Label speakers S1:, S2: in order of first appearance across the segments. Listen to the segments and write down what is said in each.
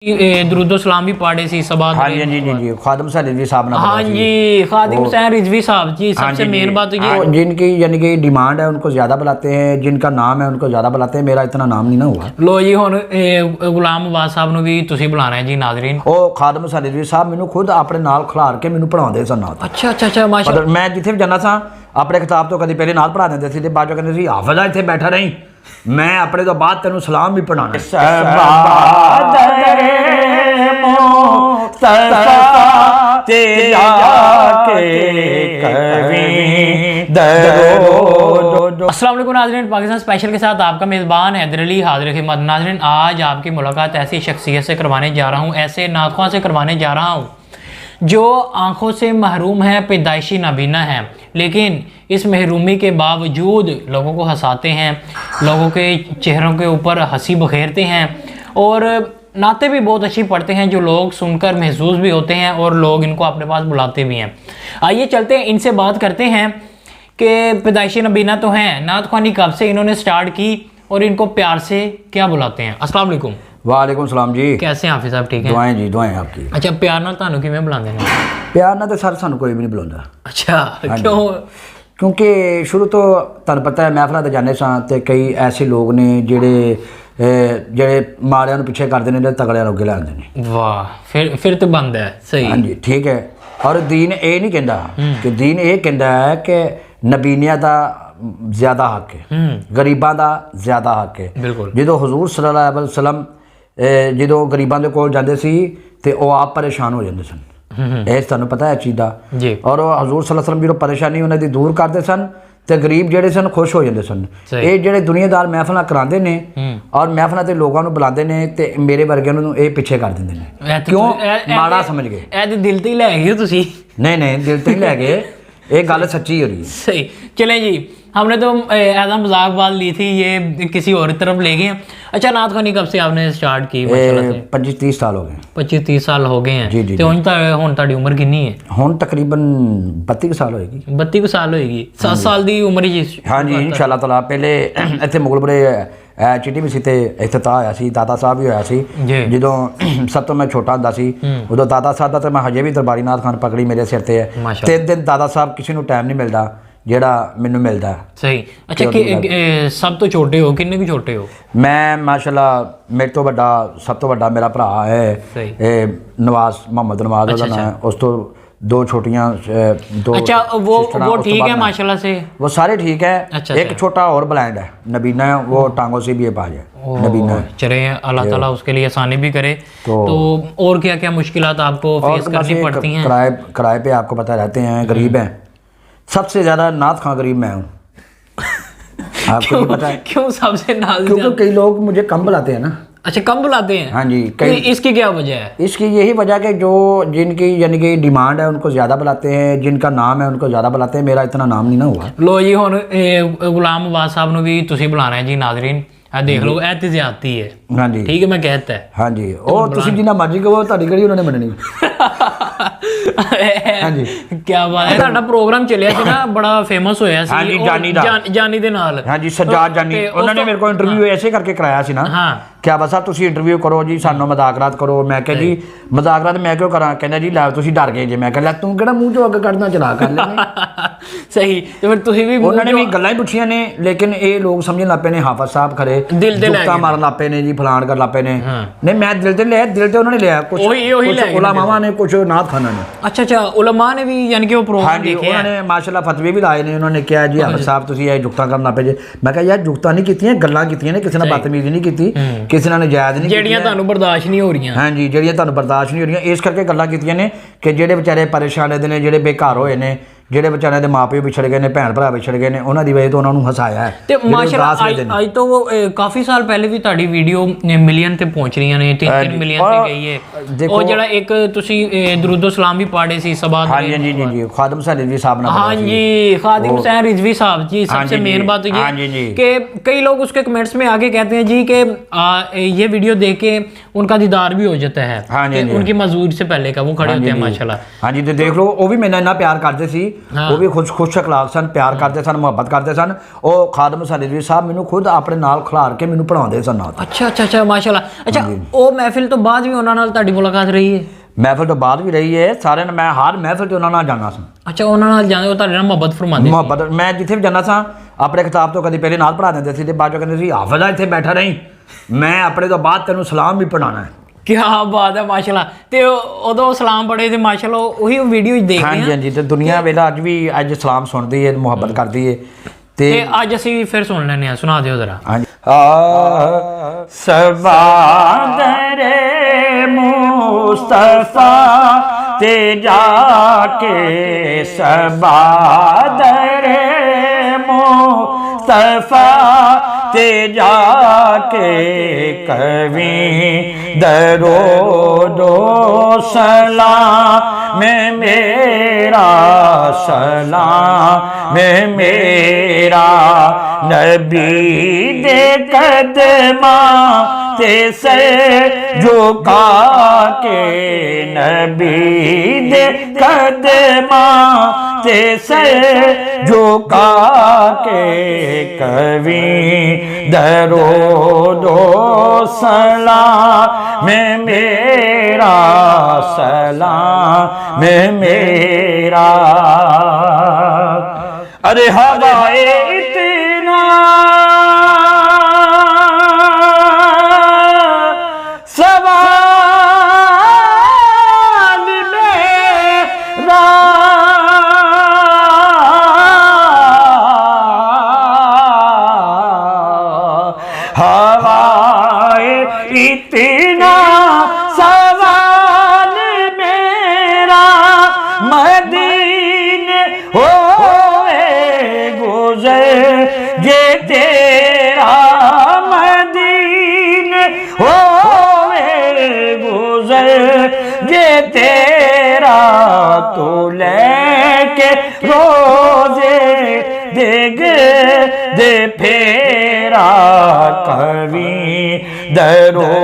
S1: दरूदो सलाम भी पढ़े सी सबा।
S2: हाँ जी जी जी जी खादिम हुसैन रिजवी साहब ने।
S1: हाँ जी खादिम हुसैन रिजवी साहब जी। सबसे मेन बात तो ये
S2: जिनकी यानी कि डिमांड है उनको ज़्यादा बुलाते हैं, जिनका नाम है उनको ज़्यादा बुलाते हैं। मेरा इतना नाम नहीं ना हुआ।
S1: लो जी हुण गुलाम अब्बास साहब ਨੂੰ ਵੀ ਤੁਸੀਂ बुलाना है जी नाज़रीन।
S2: ਉਹ ਖਾदिम हुसैन रिजवी साहब ਮੈਨੂੰ ਖੁਦ ਆਪਣੇ ਨਾਲ ਖਿਲਾਰ ਕੇ ਮੈਨੂੰ ਪੜਾਉਂਦੇ ਸਨ ਨਾਲ।
S1: ਅੱਛਾ ਅੱਛਾ ਅੱਛਾ ਮਾਸ਼ਾਅੱਲਾ।
S2: ਮੈਂ ਜਿੱਥੇ ਵੀ ਜਾਂਦਾ ਸਾਂ ਆਪਣੇ ਕਿਤਾਬ ਤੋਂ ਕਦੀ ਪਹਿਲੇ ਨਾਲ ਪੜਾ ਦਿੰਦੇ ਸੀ ਤੇ ਬਾਅਦ ਚੋਂ ਕਹਿੰਦੇ ਸੀ ਹਾਫਿਜ਼ਾ ਇੱਥੇ ਬੈਠਾ ਨਹੀਂ, ਮੈਂ ਆਪਣੇ ਤੋਂ ਬਾਅਦ ਤੈਨੂੰ ਸਲਾਮ ਵੀ ਪੜਾਉਣਾ।
S1: अस्सलाम वालेकुम नाज़रीन, पाकिस्तान स्पेशल के साथ आपका मेज़बान हैदर अली हाज़िर खिदमत। नाज़रीन आज आपकी मुलाकात ऐसी शख्सियत से करवाने जा रहा हूँ, ऐसे नाख़्वां से करवाने जा रहा हूँ जो आँखों से महरूम है, पैदाइशी नाबीना है, लेकिन इस महरूमी के बावजूद लोगों को हंसाते हैं, लोगों के चेहरों के ऊपर हंसी बखेरते हैं और नाते भी बहुत अच्छी पढ़ते हैं जो लोग सुनकर महसूस भी होते हैं और लोग इनको अपने पास बुलाते भी हैं। आइए चलते हैं, इनसे बात करते हैं कि पैदाइशी नबीना तो हैं, नात ख्वानी कब से इन्होंने स्टार्ट की और इनको प्यार से क्या बुलाते हैं। अस्सलाम वालेकुम।
S2: वालेकुम सलाम जी।
S1: कैसे हैं हाफिज़ साहब? ठीक है
S2: दुआएं जी, दुआएं आपकी।
S1: अच्छा प्यार नाल तुहानू किवें बुलांदे ने?
S2: प्यार नाल तो सर सानू कोई भी नहीं बुलाਉਂਦਾ।
S1: अच्छा क्यों?
S2: क्योंकि शुरू तो ਤੁਹਾਨੂੰ ਪਤਾ ਹੈ ਮਹਿਫਲਾਂ ਤੇ ਜਾਂਦੇ ਸਾਂ ਤੇ ਕਈ ਐਸੇ ਲੋਕ ਨੇ ਜਿਹੜੇ ਮਾੜਿਆਂ ਨੂੰ ਪਿੱਛੇ ਕਰਦੇ ਨੇ ਤੇ ਤਗੜਿਆਂ ਨੂੰ ਅੱਗੇ ਲੈ ਆਉਂਦੇ ਨੇ।
S1: ਵਾਹ ਫਿਰ ਤਾਂ ਬੰਦ ਹੈ ਸਹੀ।
S2: ਹਾਂਜੀ ਠੀਕ ਹੈ। ਔਰ ਦੀਨ ਇਹ ਨਹੀਂ ਕਹਿੰਦਾ ਕਿ ਦੀਨ ਇਹ ਕਹਿੰਦਾ ਹੈ ਕਿ ਨਬੀਨੀਆਂ ਦਾ ਜ਼ਿਆਦਾ ਹੱਕ ਹੈ, ਗਰੀਬਾਂ ਦਾ ਜ਼ਿਆਦਾ ਹੱਕ ਹੈ।
S1: ਬਿਲਕੁਲ।
S2: ਜਦੋਂ ਹਜ਼ੂਰ ਸੱਲੱਲਾਹੁ ਅਲੈਹਿ ਵਸੱਲਮ ਜਦੋਂ ਗਰੀਬਾਂ ਦੇ ਕੋਲ ਜਾਂਦੇ ਸੀ ਤੇ ਉਹ ਆਪ ਪਰੇਸ਼ਾਨ ਹੋ ਜਾਂਦੇ ਸਨ। ਇਹ ਤੁਹਾਨੂੰ ਪਤਾ ਹੈ ਚੀਜ਼ ਦਾ
S1: ਜੀ।
S2: ਔਰ ਹਜ਼ੂਰ ਸੱਲੱਲਾਹੁ ਅਲੈਹਿ ਵਸੱਲਮ ਜਦੋਂ ਪਰੇਸ਼ਾਨੀ ਉਹਨਾਂ ਦੀ ਦੂਰ ਕਰਦੇ ਸਨ ਤੇ ਗਰੀਬ ਜਿਹੜੇ ਸਨ ਖੁਸ਼ ਹੋ ਜਾਂਦੇ ਸਨ। ਇਹ ਜਿਹੜੇ ਦੁਨੀਆਦਾਰ ਮਹਿਫਲਾਂ ਕਰਾਉਂਦੇ ਨੇ ਔਰ ਮਹਿਫਲਾਂ ਤੇ ਲੋਕਾਂ ਨੂੰ ਬੁਲਾਉਂਦੇ ਨੇ ਤੇ ਮੇਰੇ ਵਰਗਿਆਂ ਨੂੰ ਇਹ ਪਿੱਛੇ ਕਰ ਦਿੰਦੇ ਨੇ। ਕਿਉਂ? ਮਾੜਾ ਸਮਝ ਗਏ।
S1: ਇਹ ਤੇ ਦਿਲ ਤੇ ਹੀ ਲੈ ਗਏ ਤੁਸੀਂ।
S2: नहीं नहीं दिल तो ही ले गए, ये गल सच्ची हो रही है।
S1: सही। चलें जी, हमने तो ऐसा मजाक बात ली थी, ये किसी और तरफ ले गए। अच्छा नात ख्वानी कब से आपने स्टार्ट की?
S2: 25-30 साल हो गए।
S1: 25-30 साल हो गए हैं।
S2: जी जी।
S1: तो ਹੁਣ ਤੁਹਾਡੀ ਉਮਰ ਕਿੰਨੀ ਹੈ?
S2: ਹੁਣ ਤਕਰੀਬਨ 32 ਸਾਲ ਹੋਏਗੀ।
S1: 32 ਸਾਲ ਹੋਏਗੀ। 7 ਸਾਲ ਦੀ ਉਮਰ ਹੀ।
S2: ਹਾਂਜੀ ਇਨਸ਼ਾਅੱਲਾ ਤਾਲਾ। ਪਹਿਲੇ ਇੱਥੇ ਮੁਗਲਪੁਰੇ ਚਿੱਟੀ ਵੀ ਸੀ ਤੇ ਇਫਤਤਾਹ ਹੋਇਆ ਸੀ, ਦਾਦਾ ਸਾਹਿਬ ਵੀ ਹੋਇਆ ਸੀ ਜਦੋਂ ਸਭ ਤੋਂ ਮੈਂ ਛੋਟਾ ਹੁੰਦਾ ਸੀ। ਉਦੋਂ ਦਾਦਾ ਸਾਹਿਬ ਦਾ ਤੇ ਮੈਂ ਹਜੇ ਵੀ ਦਰਬਾਰੀ ਨਾਥ ਖਾਨ ਪਗੜੀ ਮੇਰੇ ਸਿਰ ਤੇ ਹੈ। 3 ਦਿਨ ਦਾਦਾ ਸਾਹਿਬ ਕਿਸੇ ਨੂੰ ਟਾਈਮ ਨਹੀਂ ਮਿਲਦਾ ਜਿਹੜਾ ਮੈਨੂੰ ਮਿਲਦਾ।
S1: ਸਹੀ। ਅੱਛਾ ਕਿ ਸਭ ਤੋਂ ਛੋਟੇ ਹੋ? ਕਿੰਨੇ ਕੁ ਛੋਟੇ ਹੋ? ਮੈਂ
S2: ਮਾਸ਼ਾਅੱਲਾ ਮੇਰੇ ਤੋਂ ਵੱਡਾ ਸਭ ਤੋਂ ਵੱਡਾ ਮੇਰਾ ਭਰਾ ਹੈ ਇਹ ਨਵਾਜ਼ ਮੁਹੰਮਦ ਨਵਾਜ਼ ਉਹਦਾ ਨਾਮ। ਉਸ ਤੋਂ दो छोटियां दो।
S1: अच्छा वो ठीक है माशाल्लाह से?
S2: वो सारे ठीक है।
S1: अच्छा,
S2: एक छोटा और ब्लाइंड है नबीना है, वो टांगों से भी है पाज है नबीना।
S1: चले अल्लाह ताला उसके लिए आसानी भी करे। तो और क्या क्या मुश्किलात आपको फेस करनी पड़ती हैं?
S2: किराए पे आपको पता रहते हैं, गरीब हैं। सबसे ज़्यादा नात खां गरीब मैं हूँ। आपको पता है
S1: क्यों सबसे?
S2: क्योंकि कई लोग मुझे कम बुलाते हैं ना।
S1: अच्छा कम बुलाते हैं?
S2: हाँ जी।
S1: इसकी क्या वजह है?
S2: इसकी यही वजह कि जो जिनकी यानी कि डिमांड है उनको ज़्यादा बुलाते हैं, जिनका नाम है उनको ज़्यादा बुलाते हैं। मेरा इतना नाम नहीं ना हुआ।
S1: लो जी हुण गुलाम अब्बास साहब ਨੂੰ ਵੀ ਤੁਸੀਂ ਬੁਲਾਣਾ ਹੈ ਜੀ ਨਾਜ਼ਰੀਨ। ਆ ਦੇਖ ਲਓ ਇਹ ਤੇ ਜ਼ਿਆਦਤੀ ਹੈ।
S2: हाँ जी
S1: ठीक है मैं कहता है।
S2: हाँ जी ਉਹ ਤੁਸੀਂ ਜਿੰਨਾ ਮਰਜ਼ੀ ਕਹੋ ਤੁਹਾਡੀ ਕਿਹੜੀ ਉਹਨਾਂ ਨੇ ਮੰਨਣੀ।
S1: ਹਾਂਜੀ ਕੀ ਬਾਤ ਹੈ। ਤੁਹਾਡਾ ਪ੍ਰੋਗਰਾਮ ਚੱਲਿਆ ਸੀ ਨਾ, ਬੜਾ ਫੇਮਸ ਹੋਇਆ ਸੀ।
S2: ਹਾਂਜੀ ਜਾਨੀ ਦੇ ਨਾਲ। ਹਾਂਜੀ ਸੱਜਾਦ ਜਾਨੀ। ਉਹਨਾਂ ਨੇ ਮੇਰੇ ਕੋਲ ਇੰਟਰਵਿਊ ਐਸੇ ਕਰਕੇ ਕਰਾਇਆ ਸੀ ਨਾ। ਹਾਂ ਕਿਆ ਬਸ ਤੁਸੀਂ ਇੰਟਰਵਿਊ ਕਰੋ ਜੀ, ਸਾਨੂੰ ਮਜ਼ਾਕਰਾਤ ਕਰੋ। ਮੈਂ ਕਿਹਾ ਜੀ ਮਜ਼ਾਕਰਾਤ ਮੈਂ ਕਿਉਂ ਕਰਾਂ? ਕਹਿੰਦਾ ਜੀ ਲੈ ਤੁਸੀਂ ਡਰ ਗਏ ਜੇ। ਮੈਂ ਕਿਹਾ ਲੈ ਤੂੰ ਕਿਹੜਾ ਮੂੰਹ ਚੋਂ ਅੱਗ ਕੱਢਣਾ ਚਲਾ ਕਰ ਲੈਣੇ।
S1: ਸਹੀ। ਤੇ ਫਿਰ ਤੁਸੀਂ ਵੀ
S2: ਉਹਨਾਂ ਨੇ ਵੀ ਗੱਲਾਂ ਹੀ ਪੁੱਛੀਆਂ ਨੇ, ਲੇਕਿਨ ਇਹ ਲੋਕ ਸਮਝਣ ਲੱਗ ਪਏ ਨੇ ਹਾਫਿਜ਼ ਸਾਹਿਬ ਖਰੇ ਜੁੱਤਾ ਮਾਰਨ ਲੱਗ ਪਏ ਨੇ ਜੀ, ਫਲਾਣ ਕਰ ਲੱਗ ਪਏ ਨੇ। ਨਹੀਂ ਮੈਂ ਦਿਲ ਤੇ ਲਿਆ, ਦਿਲ ਤੇ ਉਹਨਾਂ ਨੇ ਲਿਆ। ਕੁਝ ਉਲਮਾਵਾਂ ਨੇ, ਕੁਝ ਨਾਤ ਖਾਨਾ ਨੇ।
S1: ਅੱਛਾ ਅੱਛਾ ਉਲਮਾ ਨੇ ਵੀ ਯਾਨੀ ਕਿ ਉਹ ਪ੍ਰੋਗਰਾਮ ਦੇਖਿਆ।
S2: ਉਹਨਾਂ ਨੇ ਮਾਸ਼ਾਅੱਲਾ ਫਤਵੇ ਵੀ ਲਾਏ ਨੇ। ਉਹਨਾਂ ਨੇ ਕਿਹਾ ਜੀ ਹਾਫਿਜ਼ ਸਾਹਿਬ ਤੁਸੀਂ ਇਹ ਜੁਗਤਾਂ ਕਰਨ ਲੱਗ ਪਏ ਜੇ। ਮੈਂ ਕਿਹਾ ਯਾਰ ਜੁਗਤਾਂ ਨਹੀਂ ਕੀਤੀਆਂ, ਗੱਲਾਂ ਕੀਤੀਆਂ ਨੇ। ਕਿਸੇ ਨਾਲ ਬਦਤਮੀਜ਼ੀ ਨਹੀਂ ਕੀਤੀ, ਕਿਸੇ ਨਾਲ ਨਜਾਇਜ਼ ਨਹੀਂ,
S1: ਜਿਹੜੀਆਂ ਤੁਹਾਨੂੰ ਬਰਦਾਸ਼ਤ ਨਹੀਂ ਹੋ ਰਹੀਆਂ।
S2: ਹਾਂਜੀ ਜਿਹੜੀਆਂ ਤੁਹਾਨੂੰ ਬਰਦਾਸ਼ਤ ਨਹੀਂ ਹੋ ਰਹੀਆਂ। ਇਸ ਕਰਕੇ ਗੱਲਾਂ ਕੀਤੀਆਂ ਨੇ ਕਿ ਜਿਹੜੇ ਵਿਚਾਰੇ ਪਰੇਸ਼ਾਨ ਰਹਿੰਦੇ ਨੇ, ਜਿਹੜੇ ਬੇਘਰ ਹੋਏ ਨੇ, ਜਿਹੜੇ ਵਿਚਾਰਿਆਂ ਦੇ ਮਾਪੇ ਵਿਛੜ ਗਏ ਨੇ, ਭੈਣ ਭਰਾ ਵਿਛੜ ਗਏ ਨੇ, ਉਹਨਾਂ ਦੀ ਵਜ੍ਹਾ ਤੋਂ ਉਹਨਾਂ ਨੂੰ ਹਸਾਇਆ ਹੈ।
S1: ਤੇ ਮਾਸ਼ਾਅੱਲਾ ਅੱਜ ਤੋਂ ਕਾਫੀ ਸਾਲ ਪਹਿਲੇ ਵੀ ਤੁਹਾਡੀ ਵੀਡੀਓ ਮਿਲੀਅਨ ਤੇ ਪਹੁੰਚ ਰਹੀਆਂ ਨੇ, 3 ਮਿਲੀਅਨ ਤੇ ਗਈ ਹੈ। ਉਹ ਜਿਹੜਾ ਇੱਕ ਤੁਸੀਂ ਦਰੂਦੋ ਸਲਾਮ ਵੀ ਪੜ੍ਹੇ ਸੀ सबा।
S2: हाँ जी जी जी जी खादिम हुसैन रिजवी साहब ने।
S1: हाँ जी खादिम हुसैन रिजवी साहब जी। सबसे मेन बात तो ये कि कई लोग उसके कमेंट्स में आगे कहते हैं जी कि ये वीडियो देख के उनका दीदार भी हो जाता है। उनकी मजदूर से पहले का वो खड़े होते हैं माशाल्लाह।
S2: हाँ जी तो देख लो वो भी मैंने इतना प्यार करते सी ਉਹ ਵੀ ਖੁਸ਼ ਅਖਲਾਕ ਸਨ, ਪਿਆਰ ਕਰਦੇ ਸਨ, ਮੁਹੱਬਤ ਕਰਦੇ ਸਨ। ਉਹ ਖਾਦਮ ਹੁਸੈਨ ਰਿਜ਼ਵੀ ਸਾਹਿਬ ਮੈਨੂੰ ਖੁਦ ਆਪਣੇ ਨਾਲ ਖਿਲਾਰ ਕੇ ਮੈਨੂੰ ਪੜ੍ਹਾਉਂਦੇ ਸਨ ਨਾਲ।
S1: ਅੱਛਾ ਮਾਸ਼ਾਅੱਲਾ। ਅੱਛਾ, ਉਹ ਮਹਿਫਿਲ ਤੋਂ ਬਾਅਦ ਵੀ ਉਹਨਾਂ ਨਾਲ ਤੁਹਾਡੀ ਮੁਲਾਕਾਤ ਰਹੀ ਹੈ?
S2: ਮਹਿਫਿਲ ਤੋਂ ਬਾਅਦ ਵੀ ਰਹੀ ਹੈ, ਸਾਰਿਆਂ ਨੇ, ਮੈਂ ਹਰ ਮਹਿਫਿਲ 'ਤੇ ਉਹਨਾਂ ਨਾਲ ਜਾਣਾ ਸੀ।
S1: ਅੱਛਾ, ਉਹਨਾਂ ਨਾਲ ਜਾਂਦੇ, ਉਹ ਤੁਹਾਡੇ ਨਾਲ ਮੁਹੱਬਤ ਫਰਮਾਉਂਦੇ?
S2: ਮੁਹੱਬਤ, ਮੈਂ ਜਿੱਥੇ ਵੀ ਜਾਂਦਾ ਸਾਂ ਆਪਣੇ ਕਿਤਾਬ ਤੋਂ ਕਦੀ ਪਹਿਲੇ ਨਾਲ ਪੜ੍ਹਾ ਦਿੰਦੇ ਸੀ ਤੇ ਬਾਅਦ ਚੋਂ ਕਹਿੰਦੇ ਸੀ ਹਾਫਿਜ਼ ਇੱਥੇ ਬੈਠਾ ਰਹੀ, ਮੈਂ ਆਪਣੇ ਤੋਂ ਬਾਅਦ ਤੈਨੂੰ ਸਲਾਮ ਵੀ ਪੜ੍ਹਾਉਣਾ ਹੈ।
S1: ਕੀ ਬਾਤ ਹੈ ਮਾਸ਼ਾਅੱਲਾ। ਤੇ ਉਦੋਂ ਸਲਾਮ ਪੜ੍ਹੇ ਤੇ ਮਾਸ਼ਾਅੱਲਾ ਉਹੀ ਵੀਡੀਓ ਦੇਖਦੇ ਹਾਂ।
S2: ਹਾਂਜੀ। ਤੇ ਦੁਨੀਆ ਵੇਲਾ ਅੱਜ ਸਲਾਮ ਸੁਣਦੀ ਹੈ, ਮੁਹੱਬਤ ਕਰਦੀ ਹੈ। ਤੇ
S1: ਅੱਜ ਅਸੀਂ ਫਿਰ ਸੁਣ ਲੈਂਦੇ ਹਾਂ, ਸੁਣਾ ਦਿਓ ਜ਼ਰਾ।
S2: ਹਾਂਜੀ। ਸਵਾਦਰੇ ਮੁਸਤਫਾ ਤੇ ਜਾ ਕੇ, ਸਵਾਦਰੇ मुस्तफा ते जाके कभी दरो सलाम मेरा, सलाम मेरा नबी दे कदमा ते सर झुका के, नबी दे कदमा ते सर झुका के कभी दरो सलाम मेरा, सलाम मेरा। अरे हवाए इतना सवाल मेरा, हवाए इतना सवाल मेरा, मदीने होए गुजर जे तेरा, मदीने होए गुजर जे तेरा, तो लेके रोजे देग दे फेरा कभी दरो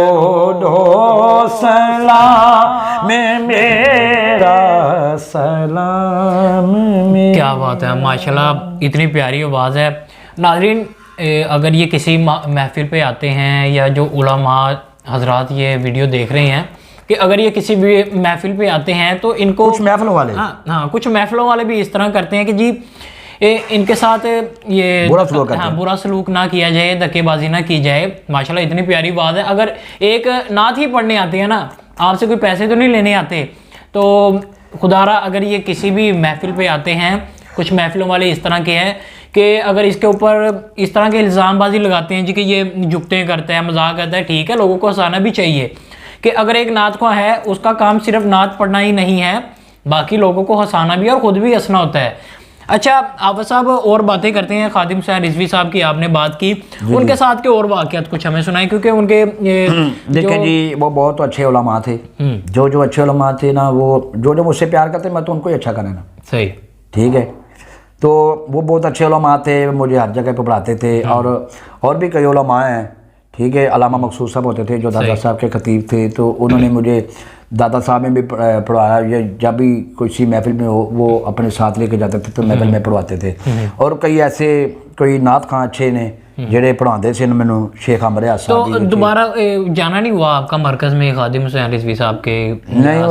S2: सलाम मेरा, सलाम मेरा।
S1: क्या बात है माशाल्लाह, इतनी प्यारी आवाज़ है। नाज़रीन, अगर ये किसी महफिल पे आते हैं या जो उलमा हजरात ये वीडियो देख रहे हैं कि अगर ये किसी भी महफिल पे आते हैं तो इनको
S2: कुछ महफिलों वाले,
S1: हाँ कुछ महफिलों वाले भी इस तरह करते हैं कि जी इनके साथ ये बुरा सलूक ना किया जाए, धक्केबाजी ना की जाए। माशाल्लाह इतनी प्यारी बात है। अगर एक नात ही पढ़ने आते हैं ना, आपसे कोई पैसे तो नहीं लेने आते, तो खुदारा अगर ये किसी भी महफिल पे आते हैं, कुछ महफिलों वाले इस तरह के हैं कि अगर इसके ऊपर इस तरह के इल्ज़ामबाजी लगाते हैं जी कि ये जुगते करता है, मजाक करता है, ठीक है, लोगों को हंसाना भी चाहिए कि अगर एक नात ख्वाह है उसका काम सिर्फ नात पढ़ना ही नहीं है, बाकी लोगों को हंसाना भी और ख़ुद भी हंसना होता है। अच्छा हाफिज़ साहब, और बातें करते हैं। खादिम हुसैन रिजवी साहब की आपने बात की, उनके साथ के और वाक़यात कुछ हमें सुनाए, क्योंकि उनके
S2: देखिए जी वो बहुत अच्छे उलमा थे। जो अच्छे उलमा थे ना, वो जो मुझसे प्यार करते, मैं तो उनको ही अच्छा करना ना।
S1: सही,
S2: ठीक है। तो वो बहुत अच्छे उलमा थे, मुझे हर जगह पे पढ़ाते थे। और भी कई उलमा हैं, ठीक है। अल्लामा मकसूद साहब होते थे जो दादा साहब के खतीब थे, तो उन्होंने मुझे दादा साहब में भी पढ़वाया। ये जब भी किसी महफिल में हो वो अपने साथ लेके जाते थे तो महफिल में पढ़वाते थे। और कई ऐसे कोई नात खां अच्छे ने जेड़े पढ़ाते थे मैनू, शेख अमरिया साहब।
S1: तो दोबारा जाना नहीं हुआ आपका मरकज में खादिम हुसैन रिजवी साहब के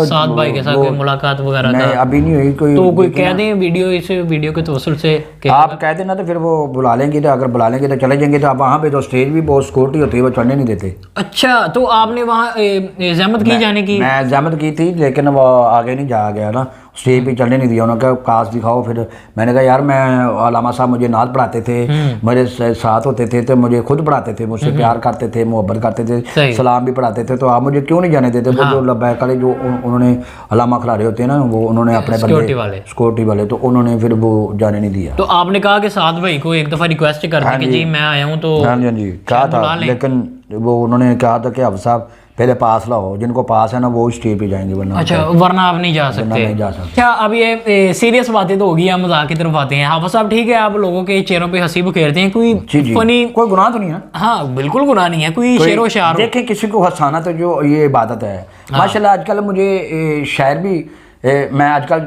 S1: साथ भाई के साथ मुलाकात वगैरह?
S2: नहीं, अभी नहीं हुई।
S1: कोई कह दें वीडियो के तवस्सुल से
S2: आप कह देना तो फिर वो बुला लेंगे, तो अगर बुला लेंगे तो चले जाएंगे। तो आप वहाँ पे तो स्टेज भी बहुत सिक्योरिटी होती है, वो चढ़ने नहीं देते।
S1: अच्छा, तो आपने वहाँ ज़हमत की जाने की?
S2: मैं ज़हमत की थी, लेकिन वो आगे नहीं जा गया ना, स्टेज पे चलने नहीं दिया। उन्होंने कहा काश दिखाओ। फिर मैंने कहा यार, मैं अल्लामा साहब मुझे नात पढ़ाते थे, मेरे साथ होते थे, तो मुझे खुद पढ़ाते थे, मुझसे प्यार करते थे, मोहब्बत करते थे, सलाम भी पढ़ाते थे, तो आप मुझे क्यों नहीं जाने देते? वो जो लब्बैक वाले जो उन्होंने अल्लामा खिलाड़े होते हैं ना, वो उन्होंने अपने
S1: सिक्योरिटी
S2: वाले, तो उन्होंने फिर वो जाने नहीं दिया।
S1: तो आपने कहा कि साथ भाई को एक दफ़ा रिक्वेस्ट कर दी कि जी मैं आया हूँ, तो
S2: हाँ जी कहा था, लेकिन वो उन्होंने कहा था कि हाफिज़ साहब पहले पास लाओ, जिनको पास है ना वो स्टेज पे जाएंगे, वरना
S1: अच्छा वरना आप नहीं जा सकते। अच्छा, अब ये सीरियस बातें तो होगी, हम मजाक की तरफ आते हैं। हाफिज़ साहब ठीक है, आप लोगों के चेहरों पे हंसी बखेरते हैं, कोई फनी,
S2: कोई गुनाह तो नहीं है?
S1: हाँ बिल्कुल गुनाह नहीं है। कोई शेरो शायर
S2: देखें, किसी को हंसाना तो जो ये इबादत है। माशाल्लाह आजकल मुझे शायर भी, मैं आजकल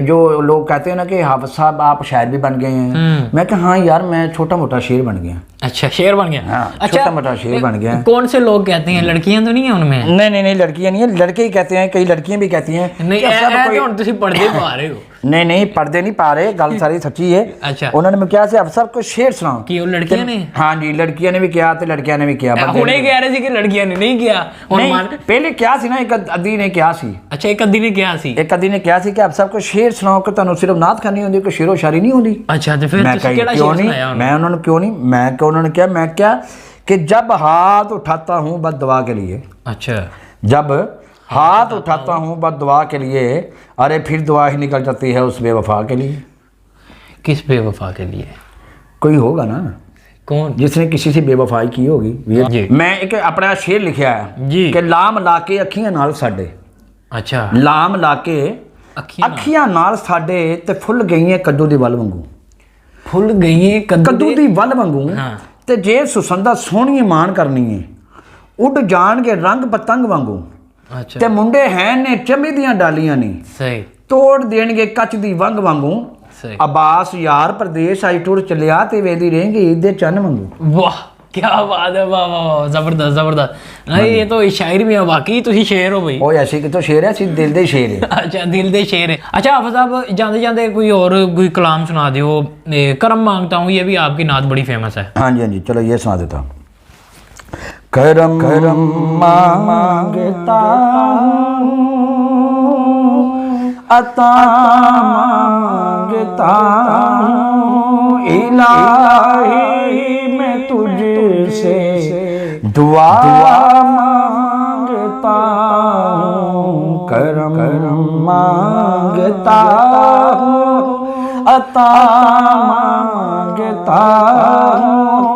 S2: जो लोग कहते हैं ना कि हाफिज साहब आप शायर भी बन गए हैं, मैं कहा हाँ यार मैं छोटा मोटा शेर बन गया।
S1: अच्छा शेर बन गया।
S2: हाँ,
S1: अच्छा
S2: छोटा मोटा शेर बन गया।
S1: कौन से लोग कहते हैं, लड़कियां तो नहीं है उनमें?
S2: नहीं लड़कियां नहीं है, लड़के ही कहते हैं, कई लड़कियां भी कहती हैं।
S1: नहीं तुम पर्दे पा रहे हो।
S2: नहीं पर्दे नहीं पा रहे, गल सारी सच्ची है।
S1: अच्छा
S2: उन्होंने मैं क्या से अफसर को शेर सुनाओ
S1: कि लड़कियां ने?
S2: हाँ जी लड़कियां ने भी किया तो लड़कियां ने भी किया।
S1: हुणे कह रहे थे कि लड़कियां ने नहीं किया।
S2: पहले क्या सी ना, एक अद्दी ने क्या सी।
S1: अच्छा एक अद्दी ने क्या सी?
S2: एक अद्दी ने क्या सी कि अफसर को शेर सुनाओ कि तुहानू सिर्फ नात खानी होंदी, कोई शेरो शायरी नहीं होंदी।
S1: अच्छा तो फिर
S2: मैं
S1: केड़ा शेर सुनाया?
S2: मैं उन्होंने क्यों नहीं, मैं क्या कि जब हाथ उठाता हूँ बस दुआ के लिए।
S1: अच्छा
S2: जब हाथ उठाता हूँ बस दुआ के लिए, अरे फिर दुआ ही निकल जाती है उस बेवफा के लिए।
S1: किस बेवफा के लिए?
S2: कोई होगा ना,
S1: कौन?
S2: जिसने किसी से बेवफाई की होगी।
S1: जी।
S2: मैं एक अपना शेर लिखा है
S1: जी
S2: कि लाम ला के अखियां नाल साडे।
S1: अच्छा
S2: लाम ला के अखियां नाल साडे ते फुੱਲ गईਆਂ ਕੱਦੂ ਦੀ ਵੱਲ ਵਾਂਗੂ।
S1: फुੱਲ गईਆਂ
S2: ਕੱਦੂ ਦੀ ਵੱਲ ਵਾਂਗੂ। ਤੇ ਜੇ ਸੁਸੰਦਾ ਸੋਹਣੀ ਮਾਨ ਕਰਨੀ ਏ, ਉੱਡ ਜਾਣਗੇ ਰੰਗ ਪਤੰਗ ਵਾਂਗੂ।
S1: अच्छा
S2: ਤੇ ਮੁੰਡੇ ਹੈ ਨੇ ਚਮੜੀ ਦੀਆਂ ਡਾਲੀਆਂ ਨੇ,
S1: सही
S2: ਤੋੜ ਦੇਣਗੇ ਕੱਚ ਦੀ ਵੰਗ ਵਾਂਗੂ।
S1: सही
S2: अब्बास यार प्रदेश आई टूर चलिया ते वेदी रहेंगे ईद दे चन्न वांगू।
S1: वाह क्या बात है, वाह वाह वाह, जबरदस्त जबरदस्त। नहीं ये तो शायरी में वाकई तुसी शेर हो भाई।
S2: ओ ऐसे कि तो शेर है, सी दिल दे शेर है।
S1: अच्छा दिल दे शेर है। अच्छा हाफिज साहब जाते जाते कोई और कोई कलाम सुना दियो। करम मांगता हूँ, ये भी आपकी नात बड़ी फेमस है।
S2: हाँ जी चलो ये सुना देता हूँ। करम मांगता अता मांगता इलाही मैं तुझसे दुआ मांगता हूँ। करम मांगता अता मांगता हूँ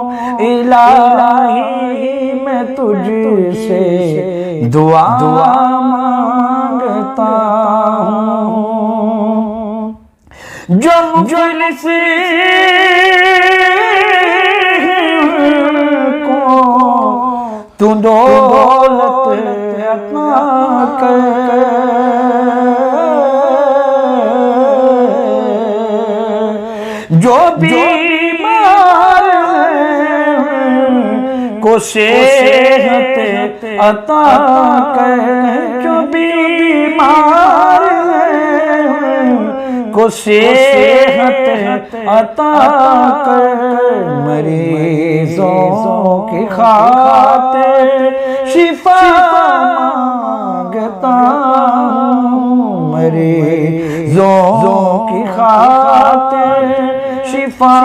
S2: इलाही मैं तुझसे दुआ मांगता हूँ। जो मुफलिस को तू दौलत अता कर, जो बीमार को सेहत अता कर, जो बीमार को सेहत अता कर, मरीजों की खातिर शिफा मांगता हूँ। मरीजों की खातिर शिफा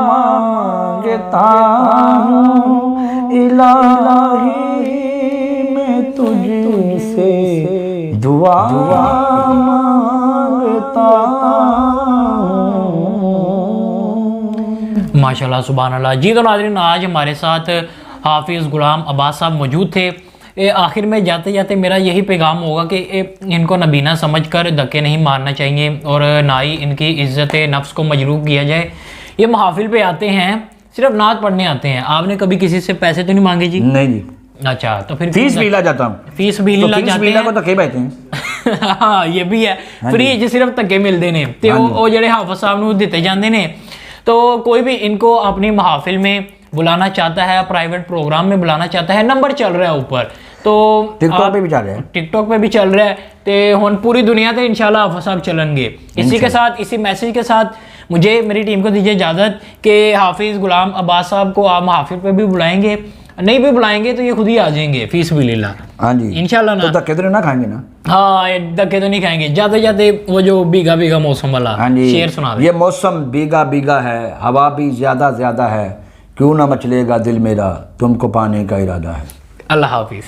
S2: मांगता हूँ। इलाही मैं तुझसे दुआ मांगता हूँ।
S1: माशाल्लाह सुभान अल्लाह। जी तो नाज़रीन आज हमारे साथ हाफिज़ गुलाम अब्बास साहब मौजूद थे। आखिर में जाते जाते मेरा यही पैगाम होगा कि इनको नबीना समझकर धक्के नहीं मारना चाहिए और ना ही इनकी इज़्ज़त नफ्स को मजरूह किया जाए। ये महफिल पे आते हैं, सिर्फ नात पढ़ने आते हैं। आपने कभी किसी से पैसे तो नहीं मांगे जी?
S2: नहीं जी।
S1: अच्छा तो फिर
S2: फीस भी ला जाता हूँ।
S1: फीस भी ला जाते हैं।
S2: को धक्के बैठते हैं।
S1: हाँ ये भी है। फ्री च सिर्फ धक्के मिलते ने ते वो जेडे हाफिज़ साहब नूं दिते जांदे ने। तो कोई भी इनको अपनी महफिल में बुलाना चाहता है, प्राइवेट प्रोग्राम में बुलाना चाहता है, नंबर चल रहा है ऊपर, तो
S2: टिकटॉक पे भी चल रहा है।
S1: टिकटॉक पे भी चल रहा है। तो हुण पूरी दुनिया ते इंशाल्लाह हाफिज़ साहब चलेंगे। इसी के साथ, इसी मैसेज के साथ मुझे मेरी टीम को दीजिए इजाज़त कि हाफिज़ गुलाम अब्बास साहब को आप महफिल पे भी बुलाएंगे, नहीं भी बुलाएंगे तो ये खुद ही आ जाएंगे फीस भी ले ला।
S2: हाँ जी
S1: इंशाल्लाह ना।
S2: तो धक्के तो ना खाएंगे ना?
S1: हाँ धक्के तो नहीं खाएंगे। जाते जाते वो जो भीगा भीगा मौसम वाला
S2: हाँ जी
S1: शेर सुना दे।
S2: ये मौसम भीगा भीगा है, हवा भी ज्यादा है, क्यों ना मचलेगा दिल मेरा, तुमको पाने का इरादा है।
S1: अल्लाह हाफिज़।